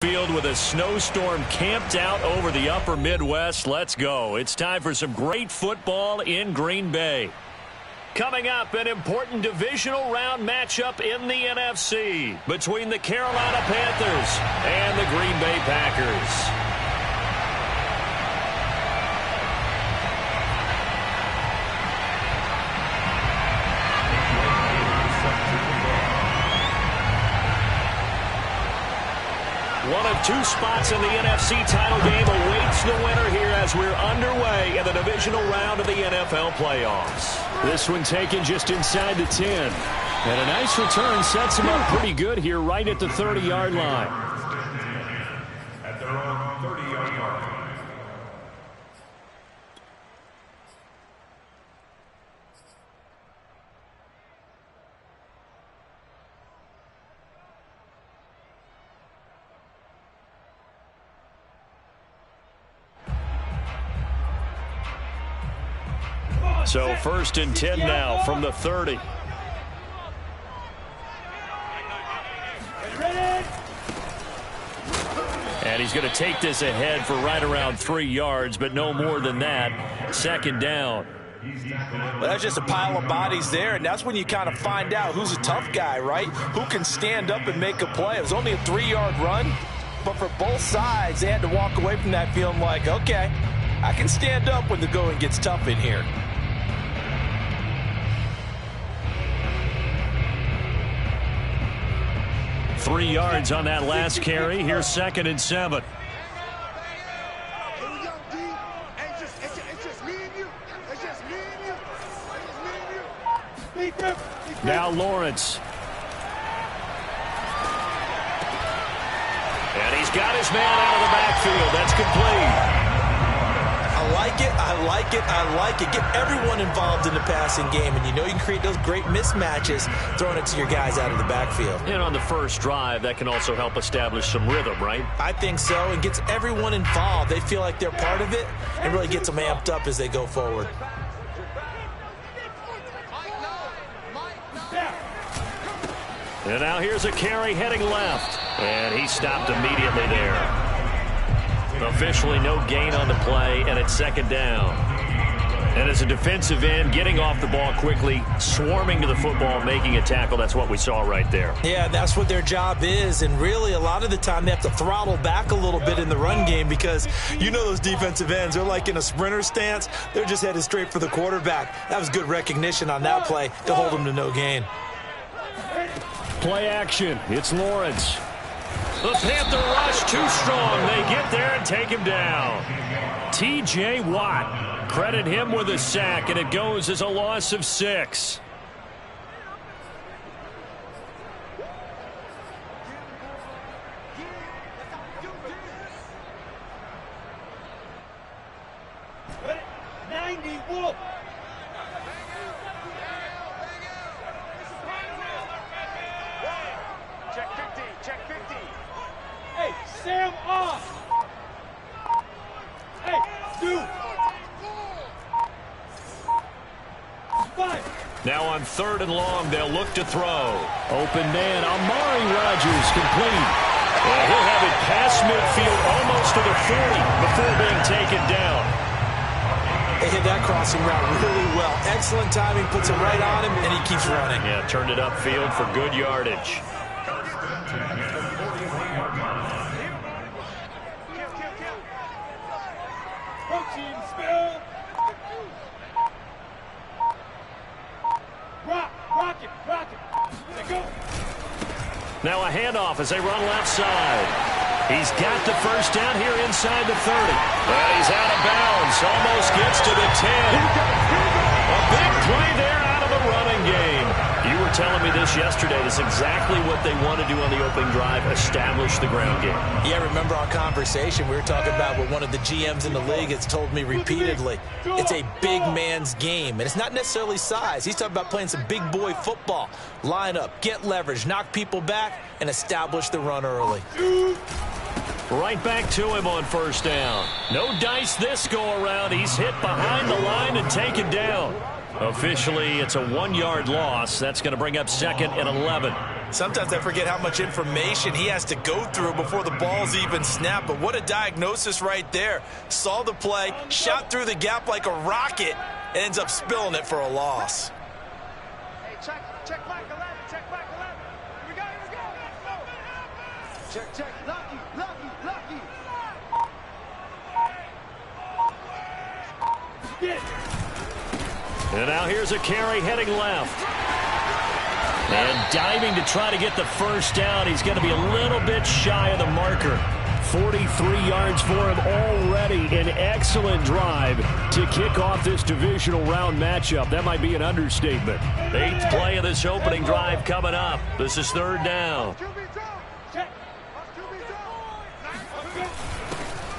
Field with a snowstorm camped out over the upper Midwest. Let's go. It's time for some great football in Green Bay. Coming up, an important divisional round matchup in the NFC between the Carolina Panthers and the Green Bay Packers. One of two spots in the NFC title game awaits the winner here as we're underway in the divisional round of the NFL playoffs. This one taken just inside the 10. And a nice return sets him up pretty good here right at the 30-yard line. At their own 30-yard line. So 1st and 10 now from the 30. And he's going to take this ahead for right around 3 yards, but no more than that. 2nd down. Well, that's just a pile of bodies there, and that's when you kind of find out who's a tough guy, right? Who can stand up and make a play. It was only a 3-yard run, but for both sides, they had to walk away from that feeling like, okay, I can stand up when the going gets tough in here. Three yards on that last carry. Here's 2nd and 7. Now Lawrence. And he's got his man out of the backfield. That's complete. I like it, I like it, I like it. Get everyone involved in the passing game, and you know you can create those great mismatches throwing it to your guys out of the backfield. And on the first drive, that can also help establish some rhythm, right? I think so, and gets everyone involved. They feel like they're part of it and really gets them amped up as they go forward. And now here's a carry heading left. And he stopped immediately there. Officially no gain on the play, and it's 2nd down. And as a defensive end, getting off the ball quickly, swarming to the football, making a tackle, that's what we saw right there. Yeah, that's what their job is, and really a lot of the time they have to throttle back a little bit in the run game because you know those defensive ends, they're like in a sprinter stance. They're just headed straight for the quarterback. That was good recognition on that play to hold them to no gain. Play action. It's Lawrence. The Panther rush too strong. They get there and take him down. T.J. Watt. Credit him with a sack, and it goes as a loss of 6. Sam off. Hey, dude. 5. Now on 3rd and long, they'll look to throw. Open man, Amari Rodgers complete. And he'll have it past midfield almost to the 40 before being taken down. They hit that crossing route really well. Excellent timing, puts it right on him, and he keeps running. Yeah, turned it upfield for good yardage. Now a handoff as they run left side. He's got the first down here inside the 30. And he's out of bounds. Almost gets to the 10. A big play there out of the running game. You were telling me this yesterday. This is exactly what they want to do on the opening drive, establish the ground game. Yeah, remember our conversation. We were talking about what one of the GMs in the league has told me repeatedly. It's a big man's game, and it's not necessarily size. He's talking about playing some big boy football. Line up, get leverage, knock people back, and establish the run early. Right back to him on 1st down. No dice this go-around. He's hit behind the line and taken down. Officially, it's a 1-yard loss. That's going to bring up 2nd and 11. Sometimes I forget how much information he has to go through before the ball's even snapped. But what a diagnosis right there. Saw the play, shot through the gap like a rocket, and ends up spilling it for a loss. Hey, check back 11. Check back 11. Here we go. Let's go. Check. Lucky. And now here's a carry heading left. And diving to try to get the first down. He's going to be a little bit shy of the marker. 43 yards for him already. An excellent drive to kick off this divisional round matchup. That might be an understatement. 8th play of this opening drive coming up. This is 3rd down.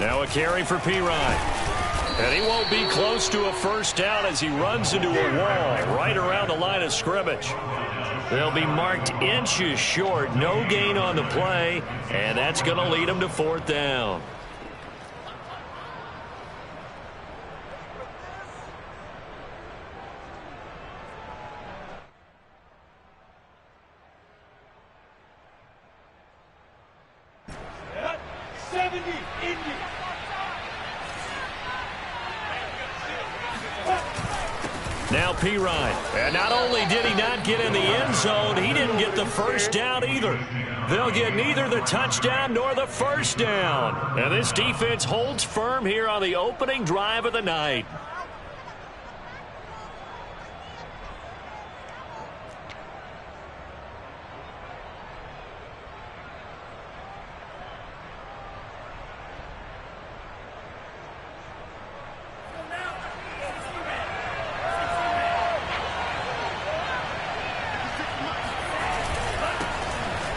Now a carry for Pirine. And he won't be close to a first down as he runs into a wall right around the line of scrimmage. They'll be marked inches short. No gain on the play, and that's going to lead them to 4th down. Now Pirine. And not only did he not get in the end zone, he didn't get the first down either. They'll get neither the touchdown nor the first down. And this defense holds firm here on the opening drive of the night.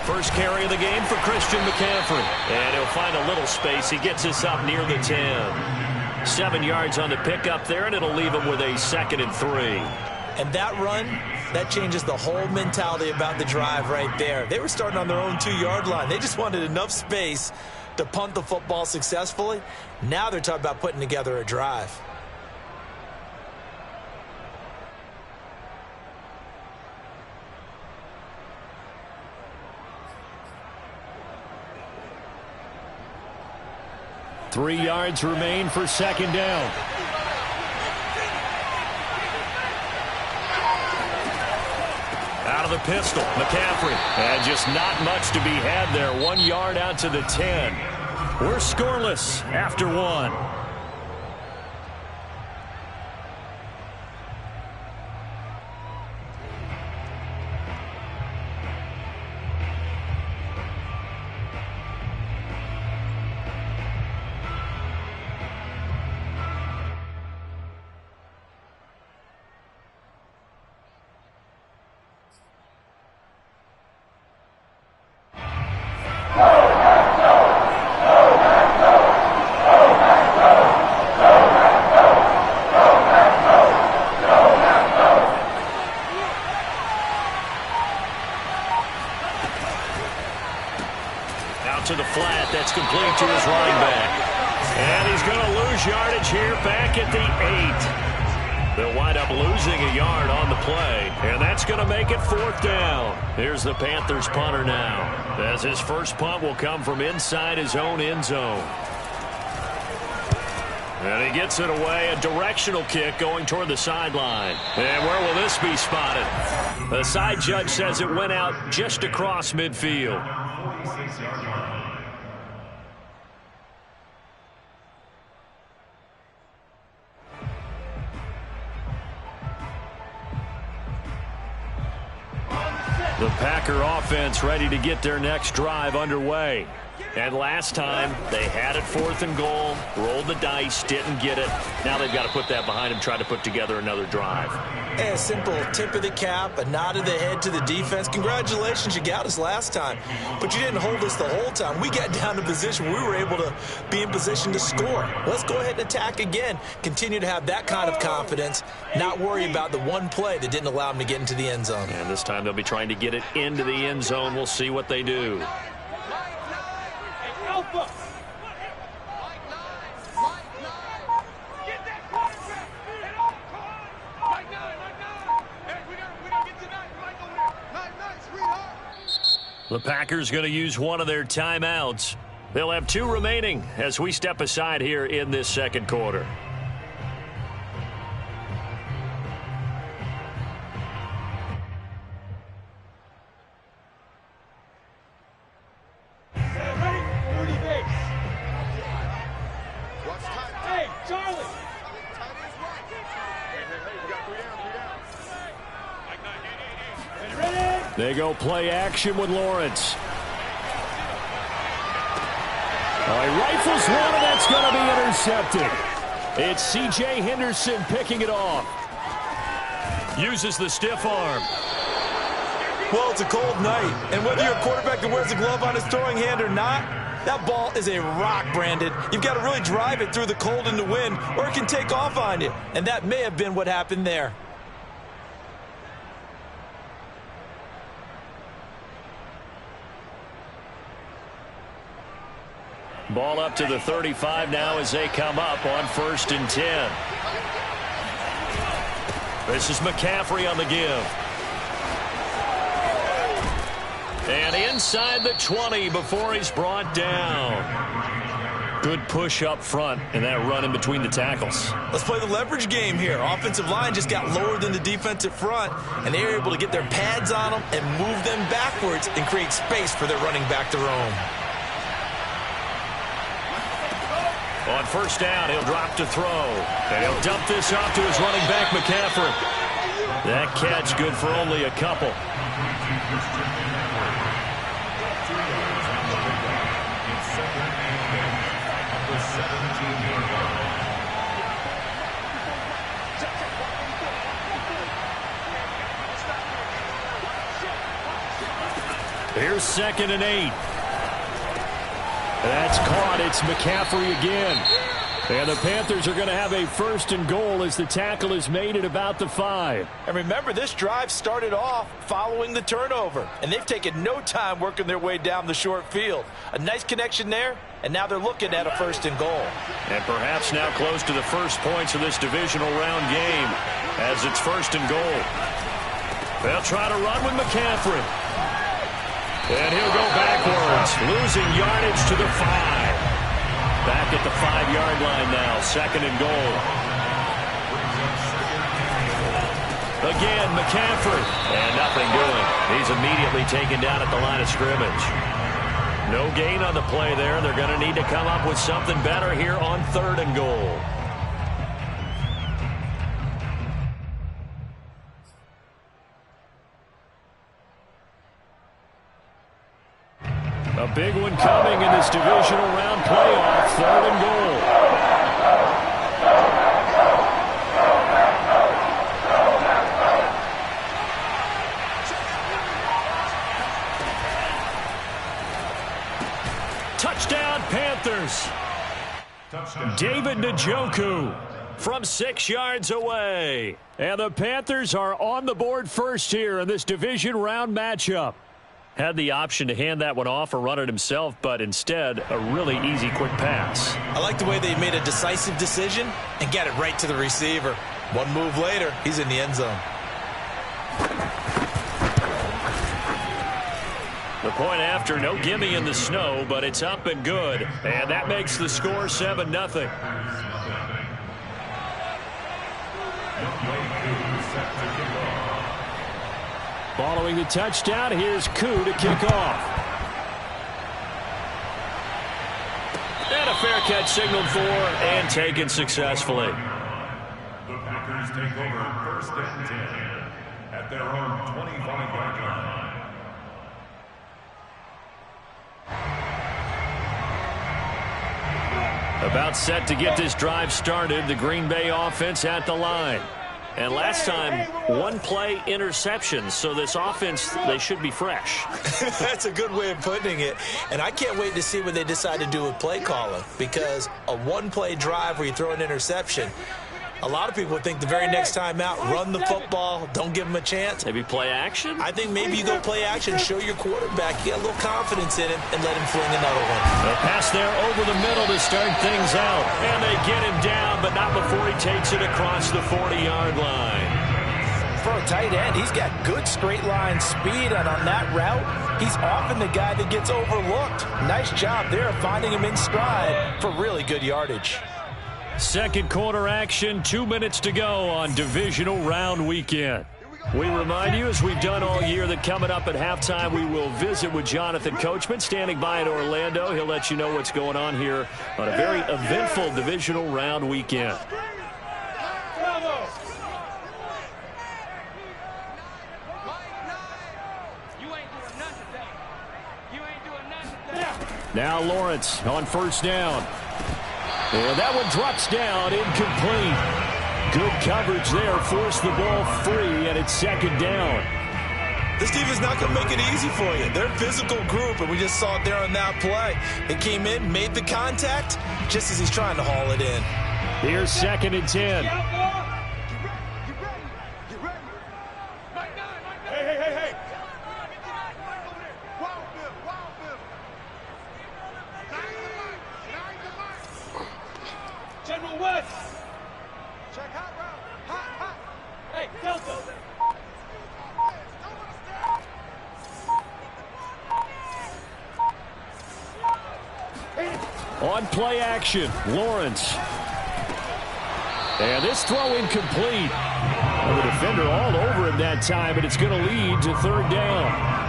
First carry of the game for Christian McCaffrey. And he'll find a little space. He gets us up near the 10. 7 yards on the pickup there, and it'll leave him with a 2nd and 3. And that run, that changes the whole mentality about the drive right there. They were starting on their own 2-yard line. They just wanted enough space to punt the football successfully. Now they're talking about putting together a drive. Three yards remain for 2nd down. Out of the pistol, McCaffrey. And just not much to be had there. 1 yard out to the 10. We're scoreless after 1. To the flat, that's complete to his running back. And he's going to lose yardage here back at the 8. They'll wind up losing a yard on the play, and that's going to make it 4th down. Here's the Panthers punter now, as his first punt will come from inside his own end zone. And he gets it away, a directional kick going toward the sideline. And where will this be spotted? The side judge says it went out just across midfield. The Packer offense ready to get their next drive underway. And last time, they had it 4th and goal, rolled the dice, didn't get it. Now they've got to put that behind them, try to put together another drive. A simple tip of the cap, a nod of the head to the defense. Congratulations, you got us last time. But you didn't hold us the whole time. We got down to position where we were able to be in position to score. Let's go ahead and attack again. Continue to have that kind of confidence, not worry about the one play that didn't allow them to get into the end zone. And this time they'll be trying to get it into the end zone. We'll see what they do. Alpha. Hey, we gotta get to 9. Right over there. 9, sweetheart. The Packers going to use one of their timeouts. They'll have 2 remaining as we step aside here in this second quarter. They go play action with Lawrence. He rifles one, and that's going to be intercepted. It's C.J. Henderson picking it off. Uses the stiff arm. Well, it's a cold night, and whether you're a quarterback that wears a glove on his throwing hand or not, that ball is a rock, Brandon. You've got to really drive it through the cold and the wind, or it can take off on you, and that may have been what happened there. Ball up to the 35 now as they come up on 1st and 10. This is McCaffrey on the give. And inside the 20 before he's brought down. Good push up front and that run in between the tackles. Let's play the leverage game here. Offensive line just got lower than the defensive front, and they were able to get their pads on them and move them backwards and create space for their running back to roam. On 1st down, he'll drop to throw. And he'll dump this off to his running back, McCaffrey. That catch good for only a couple. Here's 2nd and 8. That's caught. It's McCaffrey again. And the Panthers are going to have a 1st and goal as the tackle is made at about the 5. And remember, this drive started off following the turnover, and they've taken no time working their way down the short field. A nice connection there, and now they're looking at a 1st and goal. And perhaps now close to the first points of this divisional round game as it's 1st and goal. They'll try to run with McCaffrey. And he'll go backwards, losing yardage to the 5. Back at the 5-yard line now, 2nd and goal. Again, McCaffrey. And nothing doing. He's immediately taken down at the line of scrimmage. No gain on the play there. They're going to need to come up with something better here on 3rd and goal. A big one coming in this divisional round playoff, 3rd and goal. Touchdown, Panthers. Touchdown. David Njoku from 6 yards away. And the Panthers are on the board first here in this division round matchup. Had the option to hand that one off or run it himself, but instead, a really easy, quick pass. I like the way they made a decisive decision and got it right to the receiver. One move later, he's in the end zone. The point after, no gimme in the snow, but it's up and good. And that makes the score 7-0. Following the touchdown, here's Koo to kick off. And a fair catch signaled for and taken successfully. The Packers take over 1st and 10 at their own 25-yard line. About set to get this drive started, the Green Bay offense at the line. And last time, 1 play interception, so this offense, they should be fresh. That's a good way of putting it. And I can't wait to see what they decide to do with play calling, because a 1-play drive where you throw an interception, a lot of people think the very next time out, run the football, don't give them a chance. Maybe play action? I think maybe you go play action, show your quarterback, get a little confidence in him, and let him fling another one. A pass there over the middle to start things out. And they get him down, but not before he takes it across the 40-yard line. for a tight end, he's got good straight line speed, and on that route, he's often the guy that gets overlooked. Nice job there finding him in stride for really good yardage. Second quarter action, 2 minutes to go on divisional round weekend. We remind you, as we've done all year, that coming up at halftime, we will visit with Jonathan Coachman, standing by in Orlando. He'll let you know what's going on here on a very eventful divisional round weekend. Now Lawrence on first down. And that one drops down, incomplete. Good coverage there, forced the ball free, and it's second down. This defense is not going to make it easy for you. They're a physical group, and we just saw it there on that play. They came in, made the contact, just as he's trying to haul it in. Here's second and 10. General West. Check hot route. Hot. Hey, Delta. On play action, Lawrence. And this throw incomplete. And the defender all over him that time, and it's going to lead to third down.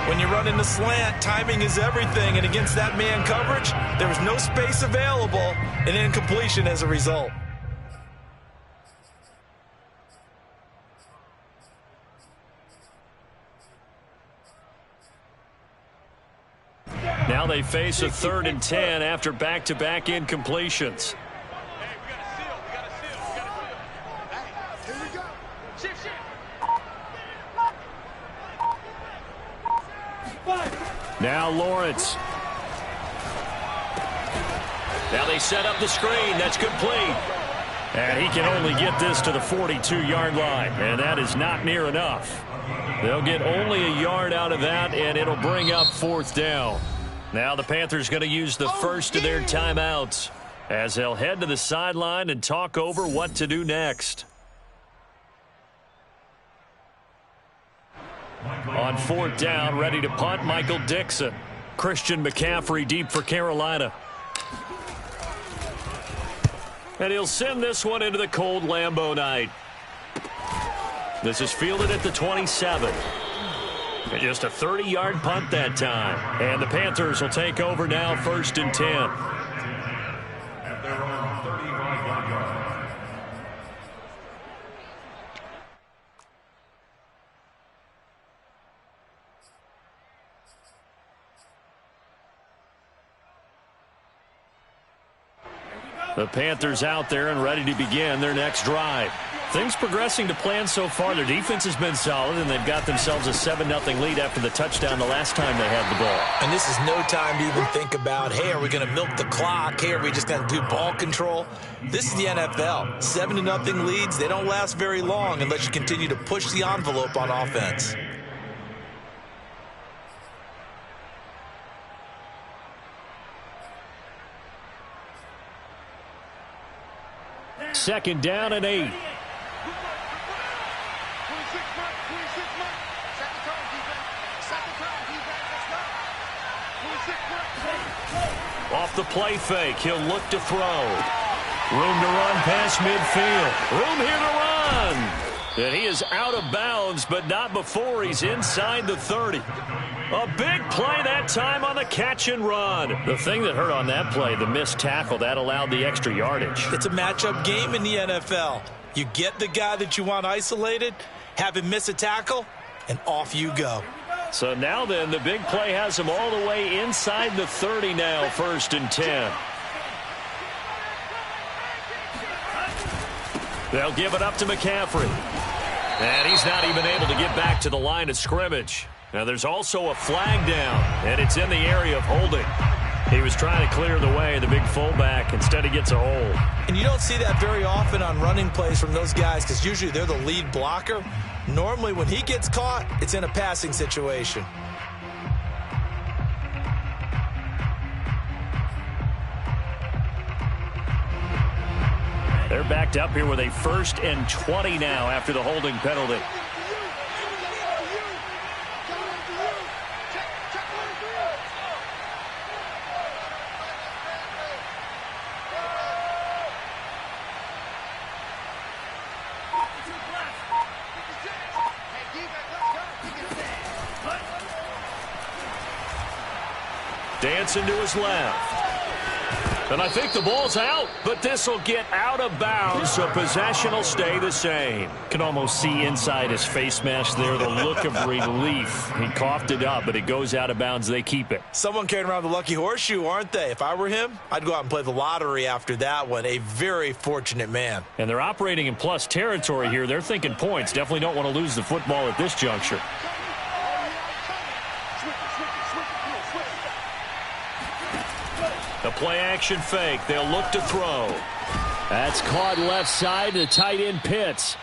When you run in the slant, timing is everything, and against that man coverage, there was no space available, and incompletion as a result. Now they face a third and 10 after back-to-back incompletions. Now Lawrence. Now they set up the screen. That's complete. And he can only get this to the 42-yard line. And that is not near enough. They'll get only a yard out of that, and it'll bring up fourth down. Now the Panthers going to use the first of their timeouts as they'll head to the sideline and talk over what to do next. On fourth down, ready to punt, Michael Dixon. Christian McCaffrey deep for Carolina. And he'll send this one into the cold Lambeau night. This is fielded at the 27. And just a 30-yard punt that time. And the Panthers will take over now, first and 10. At their own 35-yard line. The Panthers out there and ready to begin their next drive. Things progressing to plan so far. Their defense has been solid, and they've got themselves a 7-0 lead after the touchdown the last time they had the ball. And this is no time to even think about, hey, are we going to milk the clock? Hey, are we just going to do ball control? This is the NFL. 7-0 leads, they don't last very long unless you continue to push the envelope on offense. Second down and 8. Off the play fake, he'll look to throw. Room to run past midfield. Room here to run. And he is out of bounds, but not before he's inside the 30. A big play that time on the catch and run. The thing that hurt on that play, the missed tackle, that allowed the extra yardage. It's a matchup game in the NFL. You get the guy that you want isolated, have him miss a tackle, and off you go. So now then, the big play has him all the way inside the 30 now, first and 10. They'll give it up to McCaffrey. And he's not even able to get back to the line of scrimmage. Now there's also a flag down, and it's in the area of holding. He was trying to clear the way, the big fullback. Instead he gets a hold. And you don't see that very often on running plays from those guys because usually they're the lead blocker. Normally when he gets caught, it's in a passing situation. They're backed up here with a 1st and 20 now after the holding penalty. Dancing to his left. And I think the ball's out, but this will get out of bounds, so possession will stay the same. Can almost see inside his face mask there, the look of relief. He coughed it up, but it goes out of bounds. They keep it. Someone carrying around the lucky horseshoe, aren't they? If I were him, I'd go out and play the lottery after that one. A very fortunate man. And they're operating in plus territory here. They're thinking points. Definitely don't want to lose the football at this juncture. The play-action fake. They'll look to throw. That's caught left side. The tight end Pitts.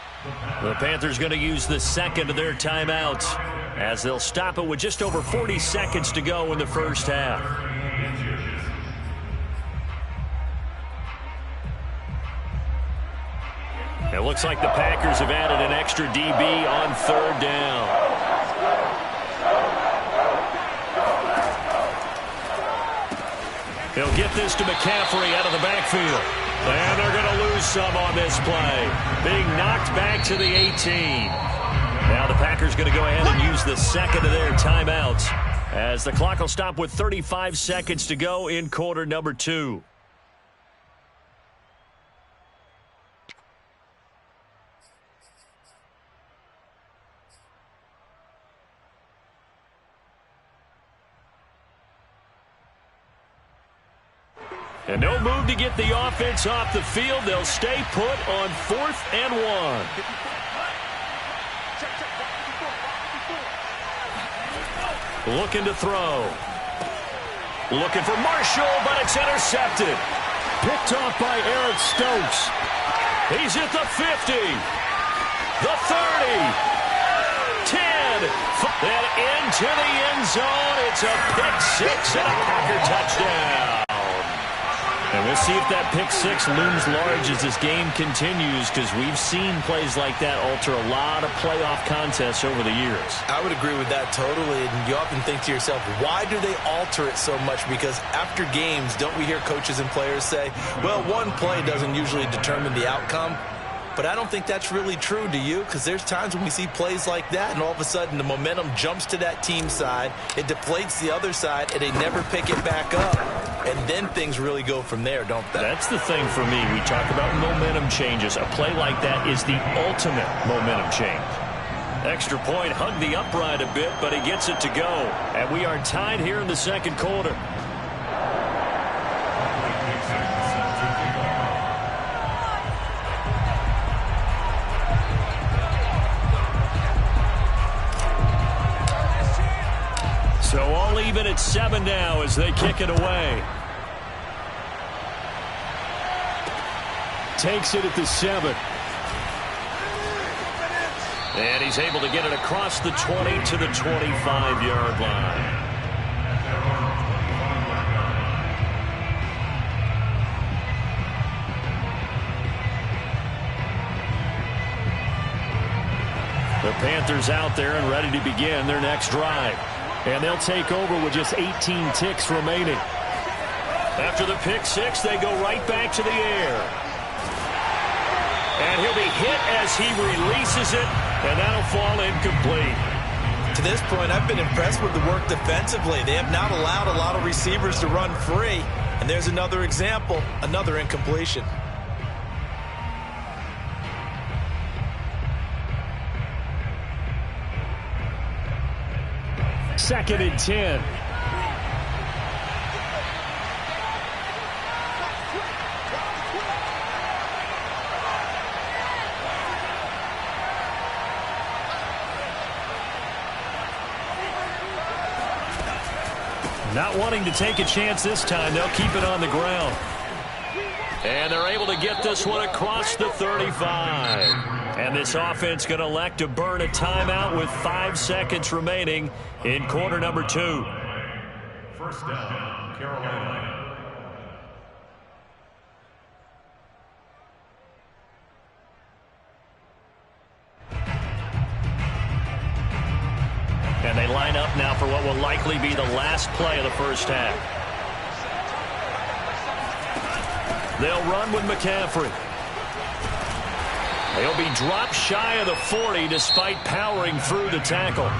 The Panthers going to use the second of their timeouts as they'll stop it with just over 40 seconds to go in the first half. It looks like the Packers have added an extra DB on 3rd down. He'll get this to McCaffrey out of the backfield. And they're going to lose some on this play. Being knocked back to the 18. Now the Packers going to go ahead and use the second of their timeouts as the clock will stop with 35 seconds to go in quarter number 2. And no move to get the offense off the field. They'll stay put on 4th and 1. Looking to throw. Looking for Marshall, but it's intercepted. Picked off by Eric Stokes. He's at the 50. The 30. 10. And into the end zone. It's a pick 6 and a Packer touchdown. And we'll see if that pick 6 looms large as this game continues, because we've seen plays like that alter a lot of playoff contests over the years. I would agree with that totally. And you often think to yourself, why do they alter it so much? Because after games, don't we hear coaches and players say, well, one play doesn't usually determine the outcome? But I don't think that's really true, do you? Because there's times when we see plays like that, and all of a sudden the momentum jumps to that team side, it deflates the other side, and they never pick it back up. And then things really go from there, don't they? That's the thing for me. We talk about momentum changes. A play like that is the ultimate momentum change. Extra point, hugged the upright a bit, but he gets it to go. And we are tied here in the second quarter. So all even at 7 now as they kick it away. Takes it at the 7. And he's able to get it across the 20 to the 25-yard line. The Panthers out there and ready to begin their next drive. And they'll take over with just 18 ticks remaining. After the pick 6, they go right back to the air. And he'll be hit as he releases it, and that'll fall incomplete. To this point, I've been impressed with the work defensively. They have not allowed a lot of receivers to run free. And there's another example, another incompletion. Second and 10. Not wanting to take a chance this time, they'll keep it on the ground. And they're able to get this one across the 35. And this offense going to elect to burn a timeout with 5 seconds remaining in quarter number 2. First down, Carolina. And they line up now for what will likely be the last play of the first half. They'll run with McCaffrey. He'll be dropped shy of the 40 despite powering through the tackle.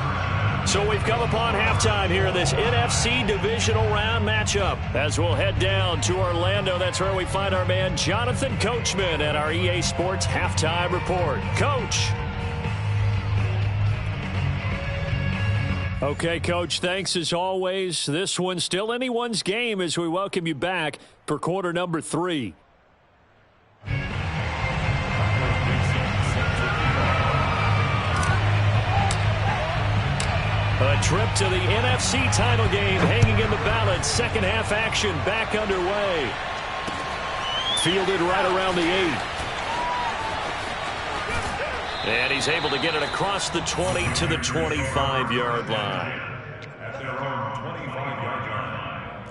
So we've come upon halftime here in this NFC Divisional Round matchup. As we'll head down to Orlando, that's where we find our man Jonathan Coachman at our EA Sports Halftime Report. Coach. Okay, Coach, thanks as always. This one's still anyone's game as we welcome you back for quarter number 3. A trip to the NFC title game hanging in the balance. Second half action back underway. Fielded right around the 8. And he's able to get it across the 20 to the 25-yard line. At their own 25-yard line.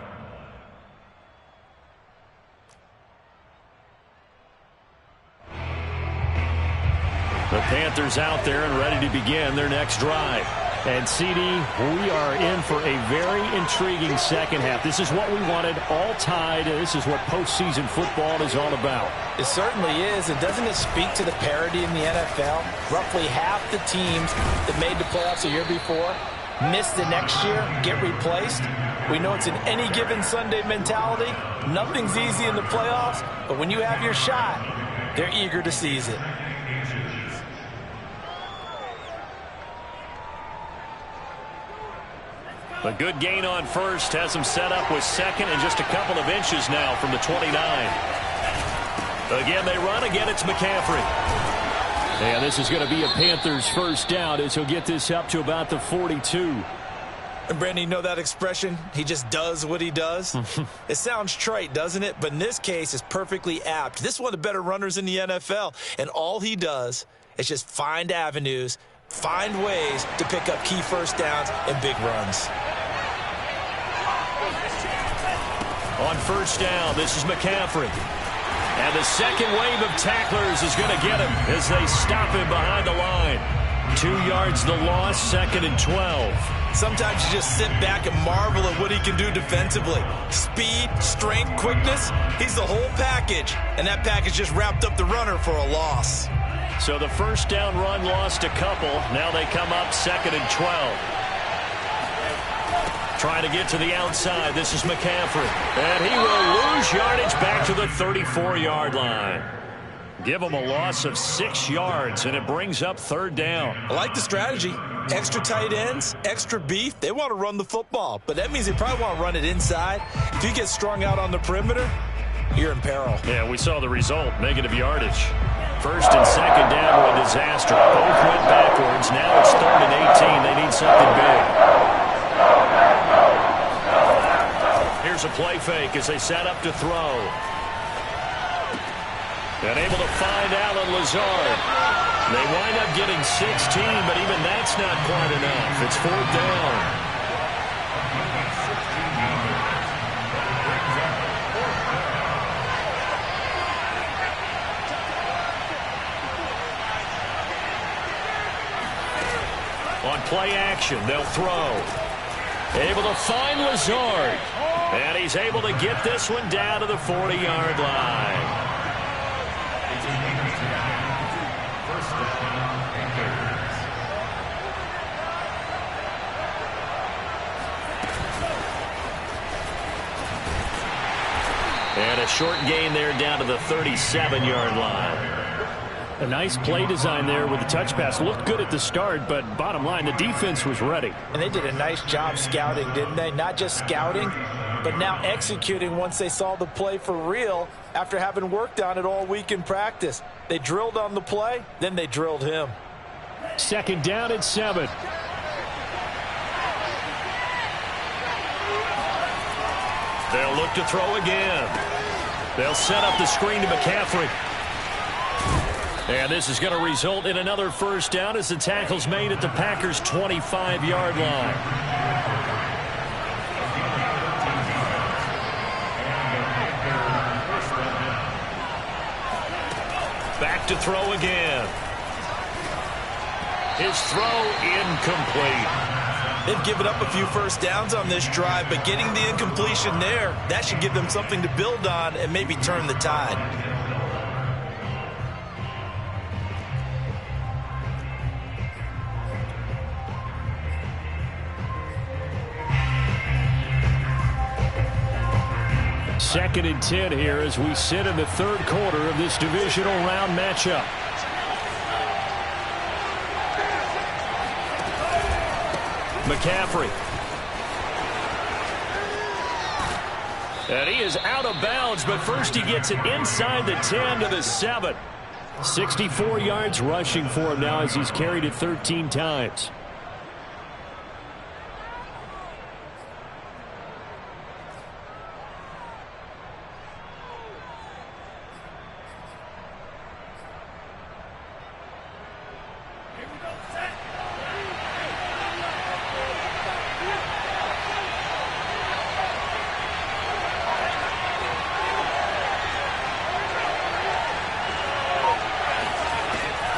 The Panthers out there and ready to begin their next drive. And, CD, we are in for a very intriguing second half. This is what we wanted, all tied. This is what postseason football is all about. It certainly is. And doesn't it speak to the parity in the NFL? Roughly half the teams that made the playoffs a year before miss the next year, get replaced. We know it's an any given Sunday mentality. Nothing's easy in the playoffs, but when you have your shot, they're eager to seize it. A good gain on first has him set up with second and just a couple of inches now from the 29. Again, they run. Again, it's McCaffrey. And this is going to be a Panthers first down as he'll get this up to about the 42. And Brandon, you know that expression? He just does what he does. It sounds trite, doesn't it? But in this case, it's perfectly apt. This is one of the better runners in the NFL. And all he does is just find avenues, find ways to pick up key first downs and big runs. On first down, this is McCaffrey. And the second wave of tacklers is going to get him as they stop him behind the line. 2 yards the loss, second and 12. Sometimes you just sit back and marvel at what he can do defensively. Speed, strength, quickness, he's the whole package. And that package just wrapped up the runner for a loss. So the first down run lost a couple. Now they come up second and 12. Trying to get to the outside. This is McCaffrey. And he will lose yardage back to the 34-yard line. Give him a loss of 6 yards, and it brings up third down. I like the strategy. Extra tight ends, extra beef. They want to run the football, but that means they probably want to run it inside. If you get strung out on the perimeter, you're in peril. Yeah, we saw the result, negative yardage. First and second down were a disaster. Both went backwards. Now it's third and 18. They need something big. Here's a play fake as they set up to throw. And able to find Allen Lazard. They wind up getting 16, but even that's not quite enough. It's fourth down. On play action, they'll throw. Able to find Lazard. And he's able to get this one down to the 40-yard line. And a short gain there down to the 37-yard line. A nice play design there with the touch pass. Looked good at the start, but bottom line, the defense was ready. And they did a nice job scouting, didn't they? Not just scouting, but now executing once they saw the play for real after having worked on it all week in practice. They drilled on the play, then they drilled him. Second down at 7. They'll look to throw again. They'll set up the screen to McCaffrey. And this is going to result in another first down as the tackle's made at the Packers' 25-yard line. Back to throw again. His throw incomplete. They've given up a few first downs on this drive, but getting the incompletion there, that should give them something to build on and maybe turn the tide. Second and 10 here as we sit in the third quarter of this divisional round matchup. McCaffrey. And he is out of bounds, but first he gets it inside the 10 to the 7. 64 yards rushing for him now as he's carried it 13 times.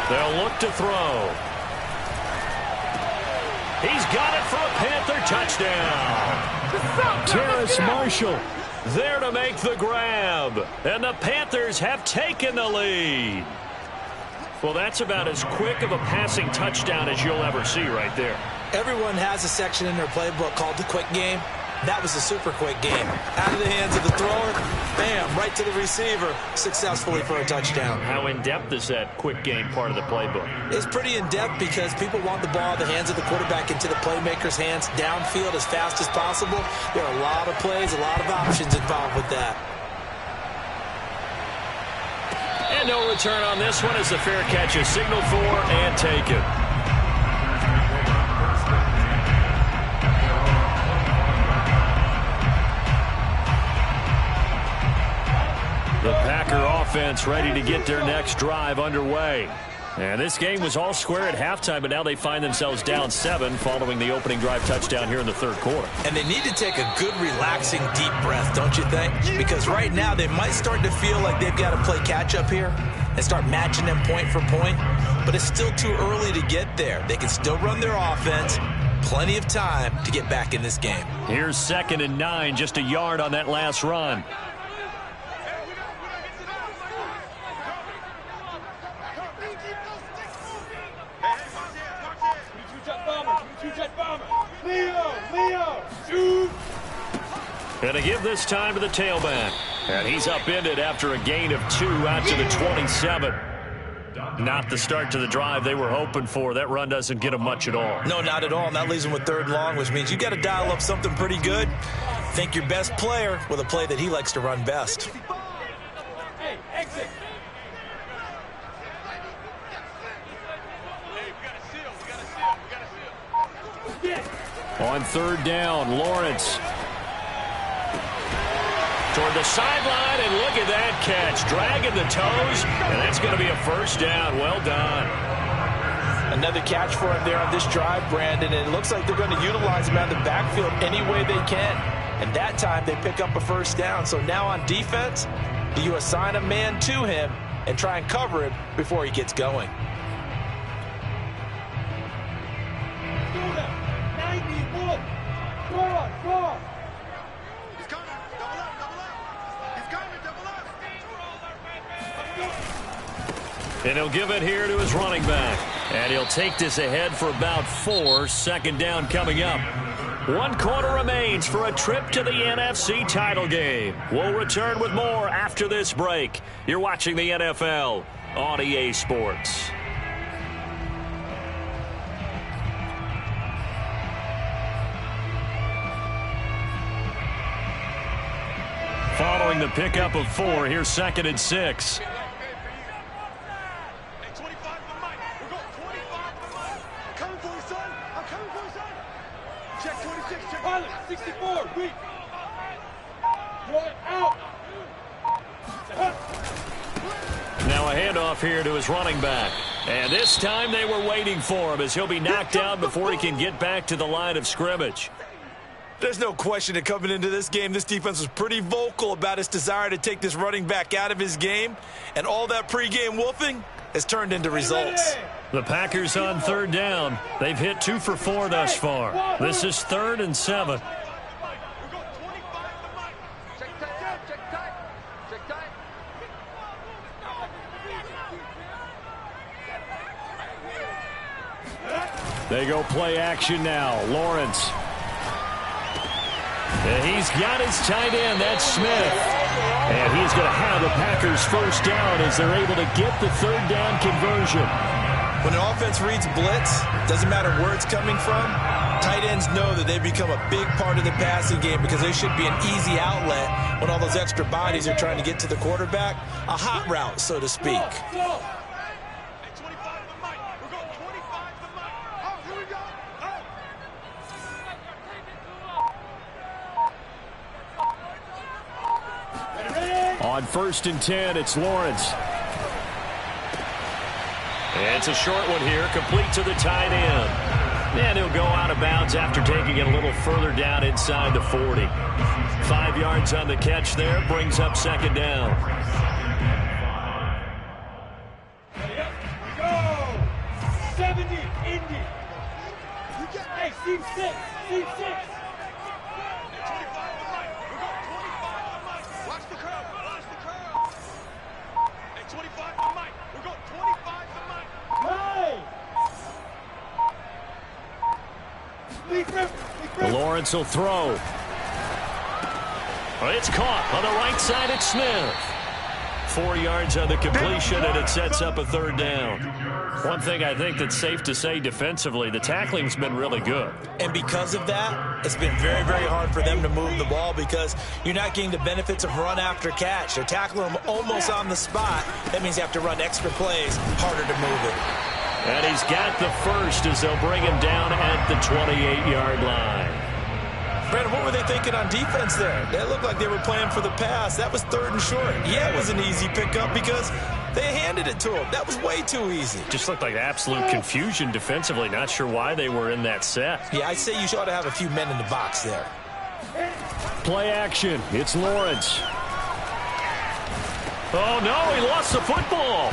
They'll look to throw. He's got it for a Panther touchdown. Terrace Marshall there to make the grab. And the Panthers have taken the lead. Well, that's about as quick of a passing touchdown as you'll ever see right there. Everyone has a section in their playbook called the quick game. That was a super quick game. Out of the hands of the thrower, bam, right to the receiver, successfully for a touchdown. How in-depth is that quick game part of the playbook? It's pretty in-depth because people want the ball in the hands of the quarterback into the playmaker's hands downfield as fast as possible. There are a lot of plays, a lot of options involved with that. And no return on this one as the fair catch is signaled for and taken. The Packer offense ready to get their next drive underway. And this game was all square at halftime, but now they find themselves down 7 following the opening drive touchdown here in the third quarter. And they need to take a good, relaxing, deep breath, don't you think? Because right now they might start to feel like they've got to play catch-up here and start matching them point for point. But it's still too early to get there. They can still run their offense. Plenty of time to get back in this game. Here's 2nd and 9, just a yard on that last run. And to give this time to the tailback. And he's upended after a gain of 2 out to the 27. Not the start to the drive they were hoping for. That run doesn't get them much at all. No, not at all. And that leaves them with 3rd and long, which means you got to dial up something pretty good. Think your best player with a play that he likes to run best. Hey, exit. On 3rd down, Lawrence. Toward the sideline, and look at that catch. Dragging the toes, and that's going to be a 1st down. Well done. Another catch for him there on this drive, Brandon, and it looks like they're going to utilize him out of the backfield any way they can. And that time they pick up a 1st down. So now on defense, do you assign a man to him and try and cover him before he gets going? And he'll give it here to his running back. And he'll take this ahead for about 4. 2nd down coming up. 1 quarter remains for a trip to the NFC title game. We'll return with more after this break. You're watching the NFL on EA Sports. Following the pickup of 4, here's 2nd and 6. Pilot, 64, weak. You're out. Now a handoff here to his running back. And this time they were waiting for him as he'll be knocked down before he can get back to the line of scrimmage. There's no question that coming into this game, this defense was pretty vocal about its desire to take this running back out of his game. And all that pregame wolfing has turned into results. The Packers on third down. They've hit 2 for 4 thus far. This is 3rd and 7. They go play action now. Lawrence. And he's got his tight end. That's Smith. And he's going to have the Packers first down as they're able to get the third down conversion. When an offense reads blitz, doesn't matter where it's coming from, tight ends know that they become a big part of the passing game because they should be an easy outlet when all those extra bodies are trying to get to the quarterback. A hot route, so to speak. On 1st and 10, it's Lawrence. And it's a short one here, complete to the tight end. And he'll go out of bounds after taking it a little further down inside the 40. 5 yards on the catch there, brings up 2nd down. Go! 70, Indy. Hey, Steve 6, Steve 6. Lawrence will throw. It's caught on the right side. It's Smith. 4 yards on the completion, and it sets up a 3rd down. One thing I think that's safe to say defensively, the tackling's been really good. And because of that, it's been very, very hard for them to move the ball because you're not getting the benefits of run after catch. They're tackling them almost on the spot. That means you have to run extra plays, harder to move it. And he's got the first as they'll bring him down at the 28-yard line. Brandon, what were they thinking on defense there? They looked like they were playing for the pass. That was 3rd and short. Yeah, it was an easy pickup because they handed it to him. That was way too easy. Just looked like absolute confusion defensively. Not sure why they were in that set. Yeah, I'd say you ought to have a few men in the box there. Play action. It's Lawrence. Oh, no, he lost the football.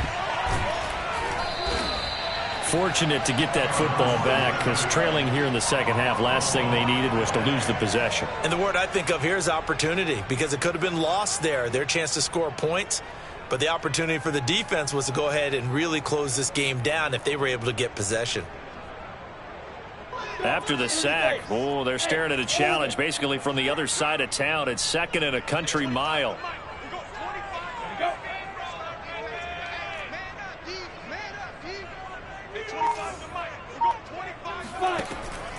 Fortunate to get that football back because trailing here in the second half, last thing they needed was to lose the possession. And the word I think of here is opportunity because it could have been lost there, their chance to score points. But the opportunity for the defense was to go ahead and really close this game down if they were able to get possession. After the sack, oh, they're staring at a challenge basically from the other side of town. It's 2nd and a country mile.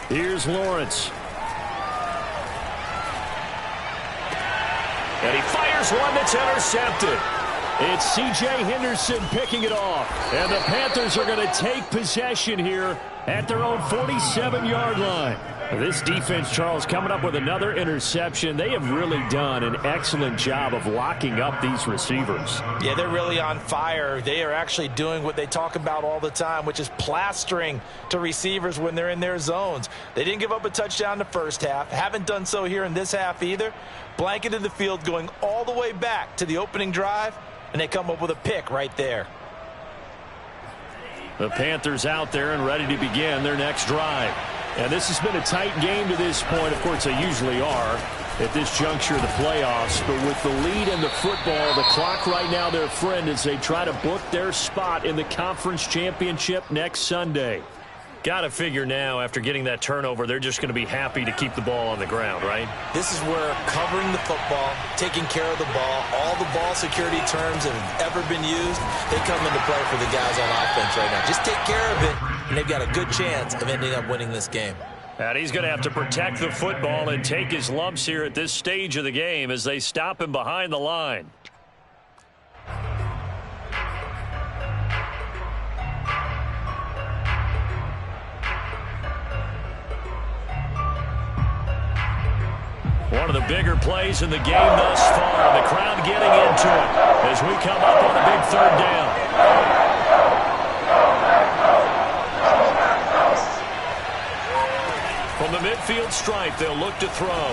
Here's Lawrence. And he fires one that's intercepted. It's C.J. Henderson picking it off. And the Panthers are going to take possession here at their own 47-yard line. This defense, Charles, coming up with another interception. They have really done an excellent job of locking up these receivers. Yeah, they're really on fire. They are actually doing what they talk about all the time, which is plastering to receivers when they're in their zones. They didn't give up a touchdown the first half. Haven't done so here in this half either. Blanketed the field going all the way back to the opening drive, and they come up with a pick right there. The Panthers out there and ready to begin their next drive. And this has been a tight game to this point. Of course, they usually are at this juncture of the playoffs. But with the lead in the football, the clock right now their friend as they try to book their spot in the conference championship next Sunday. Got to figure now, after getting that turnover, they're just going to be happy to keep the ball on the ground, right? This is where covering the football, taking care of the ball, all the ball security terms that have ever been used, they come into play for the guys on offense right now. Just take care of it, and they've got a good chance of ending up winning this game. And he's going to have to protect the football and take his lumps here at this stage of the game as they stop him behind the line. One of the bigger plays in the game thus far. The crowd getting into it as we come up on a big 3rd down. From the midfield stripe, they'll look to throw.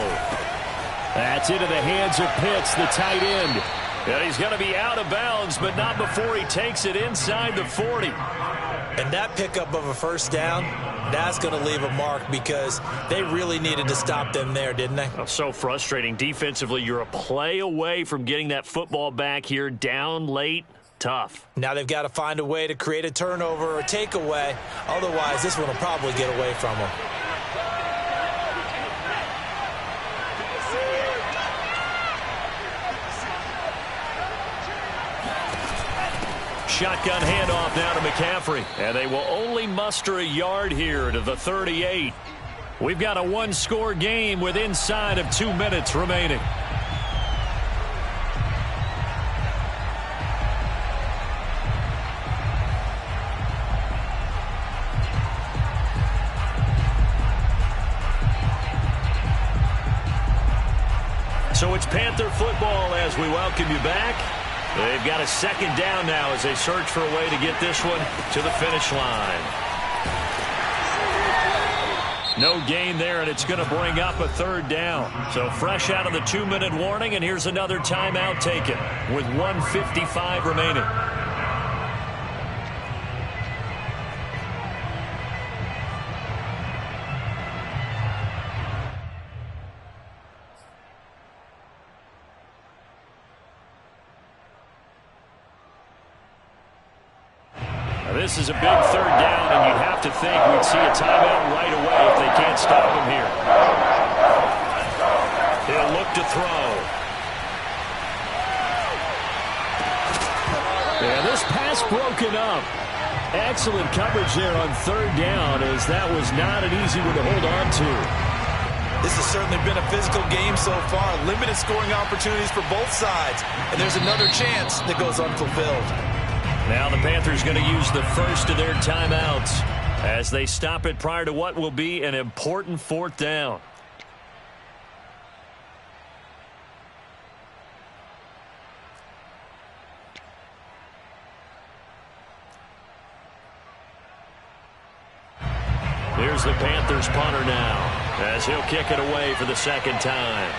That's into the hands of Pitts, the tight end. And he's going to be out of bounds, but not before he takes it inside the 40. And that pickup of a first down, that's going to leave a mark because they really needed to stop them there, didn't they? Oh, so frustrating. Defensively, you're a play away from getting that football back here, down late. Tough. Now they've got to find a way to create a turnover or a takeaway. Otherwise, this one will probably get away from them. Shotgun handoff now to McCaffrey. And they will only muster a yard here to the 38. We've got a one-score game with inside of 2 minutes remaining. So it's Panther football as we welcome you back. They've got a second down now as they search for a way to get this one to the finish line. No gain there, and it's going to bring up a third down. So fresh out of the 2-minute warning, and here's another timeout taken with 1:55 remaining. This is a big third down, and you'd have to think we'd see a timeout right away if they can't stop him here. He'll look to throw. Yeah, this pass broken up. Excellent coverage there on third down, as that was not an easy one to hold on to. This has certainly been a physical game so far. Limited scoring opportunities for both sides. And there's another chance that goes unfulfilled. Now the Panthers going to use the first of their timeouts as they stop it prior to what will be an important fourth down. Here's the Panthers punter now as he'll kick it away for the second time.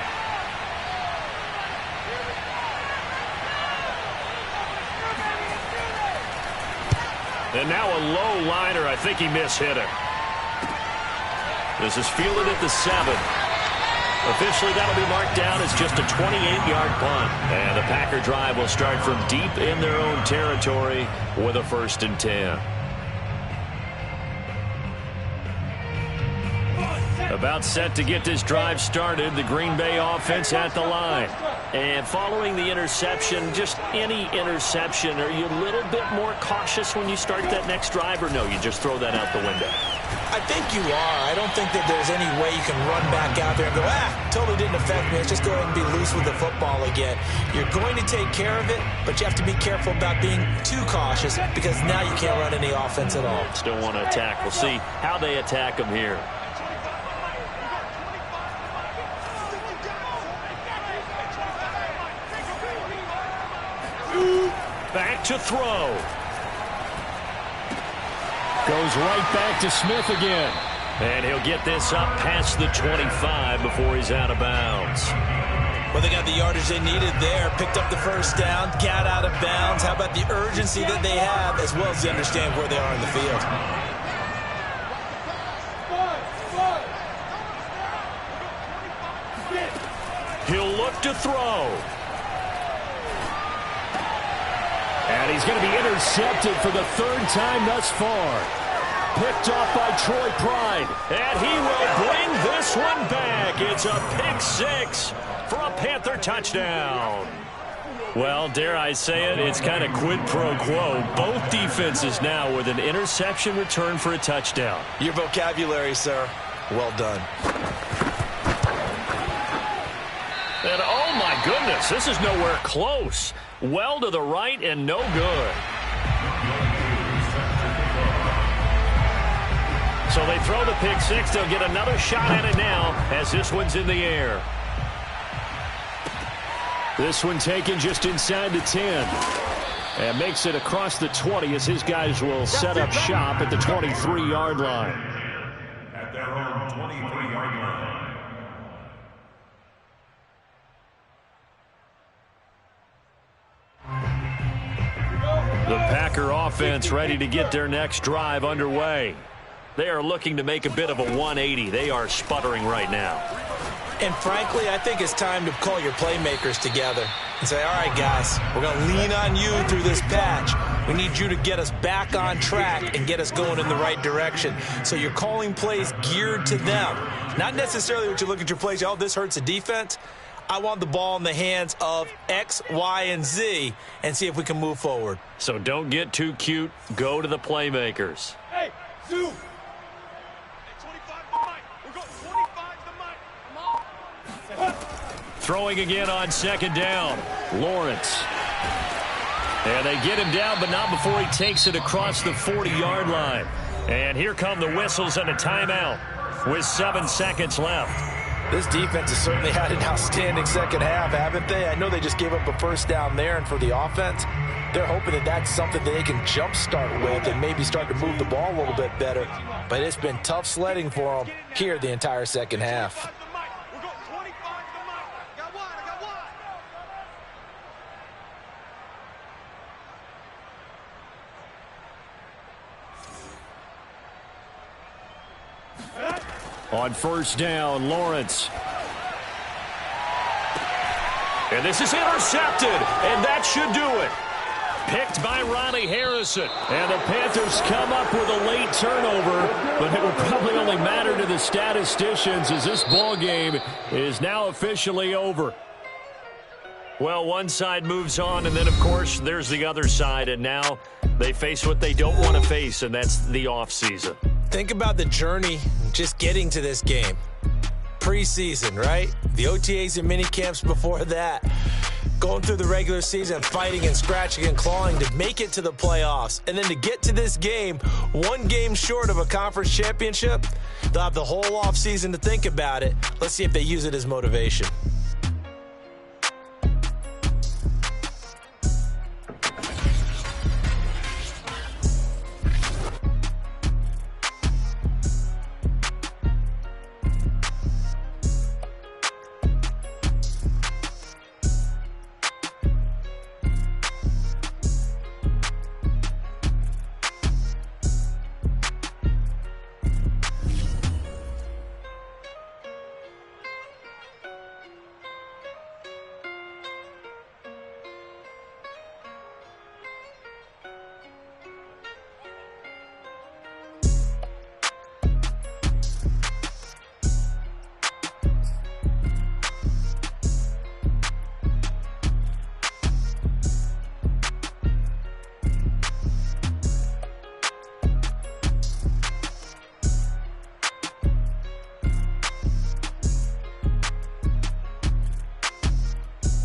And now a low liner. I think he mishit it. This is fielded at the 7. Officially, that'll be marked down as just a 28-yard punt. And the Packer drive will start from deep in their own territory with a 1st and 10. About set to get this drive started, the Green Bay offense at the line. And following the interception, just any interception, are you a little bit more cautious when you start that next drive, or no, you just throw that out the window? I think you are. I don't think that there's any way you can run back out there and go, totally didn't affect me. Let's just go ahead and be loose with the football again. You're going to take care of it, but you have to be careful about being too cautious because now you can't run any offense at all. Still want to attack. We'll see how they attack them here. Back to throw. Goes right back to Smith again. And he'll get this up past the 25 before he's out of bounds. Well, they got the yardage they needed there. Picked up the first down, got out of bounds. How about the urgency that they have, as well as they understand where they are in the field. He'll look to throw. And he's going to be intercepted for the third time thus far. Picked off by Troy Pride. And he will bring this one back. It's a pick 6 for a Panther touchdown. Well, dare I say it, it's kind of quid pro quo. Both defenses now with an interception return for a touchdown. Your vocabulary, sir. Well done. And oh my goodness, this is nowhere close. Well to the right and no good. So they throw the pick 6. They'll get another shot at it now as this one's in the air. This one taken just inside the 10. And makes it across the 20 as his guys will set up shop at the 23-yard line. At their own 23-yard line. The Packer offense ready to get their next drive underway. They are looking to make a bit of a 180. They are sputtering right now. And frankly, I think it's time to call your playmakers together and say, all right, guys, we're going to lean on you through this patch. We need you to get us back on track and get us going in the right direction. So you're calling plays geared to them. Not necessarily what you look at your plays, oh, this hurts the defense. I want the ball in the hands of X, Y, and Z and see if we can move forward. So don't get too cute. Go to the playmakers. Hey, Zoo! Hey, 25 the mic. We're going 25 the mic. Come on. Throwing again on second down. Lawrence. And they get him down, but not before he takes it across the 40-yard line. And here come the whistles and a timeout with 7 seconds left. This defense has certainly had an outstanding second half, haven't they? I know they just gave up a first down there, and for the offense, they're hoping that that's something that they can jumpstart with and maybe start to move the ball a little bit better. But it's been tough sledding for them here the entire second half. We're going 25 the mic. Got one, I got one. On first down, Lawrence. And this is intercepted, and that should do it. Picked by Ronnie Harrison. And the Panthers come up with a late turnover, but it will probably only matter to the statisticians as this ball game is now officially over. Well, one side moves on, and then, of course, there's the other side, and now they face what they don't want to face, and that's the offseason. Think about the journey just getting to this game. Preseason, right? The OTAs and mini camps before that. Going through the regular season, fighting and scratching and clawing to make it to the playoffs. And then to get to this game, one game short of a conference championship, they'll have the whole offseason to think about it. Let's see if they use it as motivation.